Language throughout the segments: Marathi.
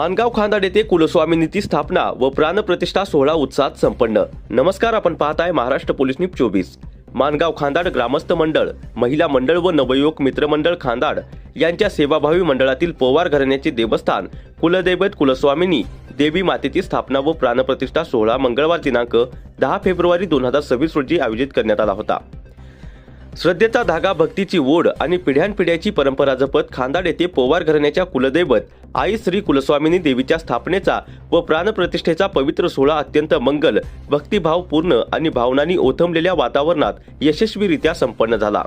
मानगाव खांदाड येथे कुलस्वामिनीची स्थापना व प्राणप्रतिष्ठा सोहळा उत्साहात संपन्न। नमस्कार, आपण पाहताय महाराष्ट्र पोलीस न्यूज 24। मानगाव खांदाड ग्रामस्थ मंडळ, महिला मंडळ व नवयुवक मित्रमंडळ खांदाड यांच्या सेवाभावी मंडळातील पवार घराण्याचे देवस्थान कुलदैवत कुलस्वामिनी देवी मातेची स्थापना व प्राणप्रतिष्ठा सोहळा मंगळवार दिनांक 10 फेब्रुवारी 2026 रोजी आयोजित करण्यात आला होता। श्रद्धेचा धागा, भक्तीची ओढ आणि पिढ्यानपिढ्याची परंपरा जपत खांदाड येथे पवार घराण्याच्या कुलदैवत आई श्री कुलस्वामिनी देवीच्या स्थापनेचा व प्राणप्रतिष्ठेचा पवित्र सोहळा अत्यंत मंगल, भक्तिभावपूर्ण आणि भावनांनी ओथंबलेल्या वातावरणात यशस्वीरित्या संपन्न झाला।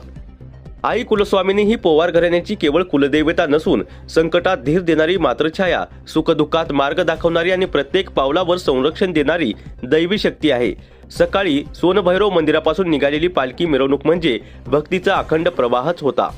आई कुलस्वामिनी ही पवार घराण्याची केवळ कुलदेवता नसून संकटात धीर देणारी मातृछाया, सुखदुःखात मार्ग दाखवणारी आणि प्रत्येक पावलावर संरक्षण देणारी दैवी शक्ती आहे। सकाळी सोनभैरव मंदिरापासून निघालेली पालखी मिरवणूक म्हणजे भक्तीचा अखंड प्रवाहच होता।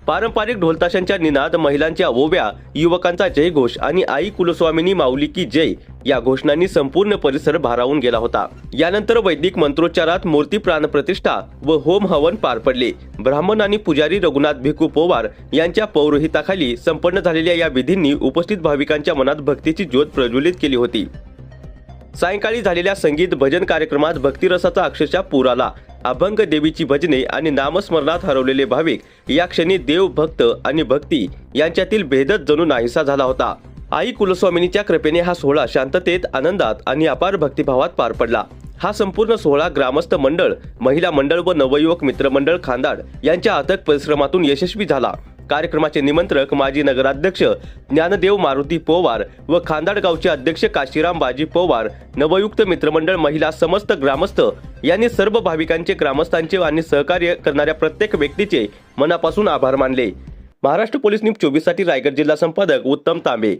पारंपरिक ढोलताशांच्या निनाद, महिलांच्या ओव्या, युवकांचा जयघोष आणि आई कुलस्वामिनी माऊली की जय या घोषणांनी संपूर्ण परिसर भारावून गेला होता। यानंतर वैदिक मंत्रोच्चारात मूर्ती प्राणप्रतिष्ठा व होम हवन पार पडले। ब्राह्मण आणि पुजारी रघुनाथ भिकू पवार यांच्या पौरोहिताखाली संपन्न झालेल्या या विधींनी उपस्थित भाविकांच्या मनात भक्तीची ज्योत प्रज्वलित केली होती। सायंकाळी झालेल्या संगीत भजन कार्यक्रमात भक्तिरसाचा अक्षरशः पूर आला। अभंग, देवीची भजने आणि नामस्मरणात हरवलेले भाविक या क्षणी देव, भक्त आणि भक्ती यांच्यातील भेदच जणू नाहीसा झाला होता। आई कुलस्वामिनीच्या कृपेने हा सोहळा शांततेत, आनंदात आणि अपार भक्तिभावात पार पडला। हा संपूर्ण सोहळा ग्रामस्थ मंडळ, महिला मंडळ व नवयुवक मित्रमंडळ खांदाड यांच्या अथक परिश्रमातून यशस्वी झाला। कार्यक्रमाचे निमंत्रक माजी नगराध्यक्ष ज्ञानदेव मारुती पवार व खांदाड गावचे अध्यक्ष काशीराम बाजी पवार, नवयुक्त मित्रमंडळ, महिला, समस्त ग्रामस्थ यांनी सर्व भाविकांचे, ग्रामस्थांचे आणि सहकार्य करणाऱ्या प्रत्येक व्यक्तीचे मनापासून आभार मानले। महाराष्ट्र पोलीस न्यूज 24 साठी रायगड जिल्हा संपादक उत्तम तांबे।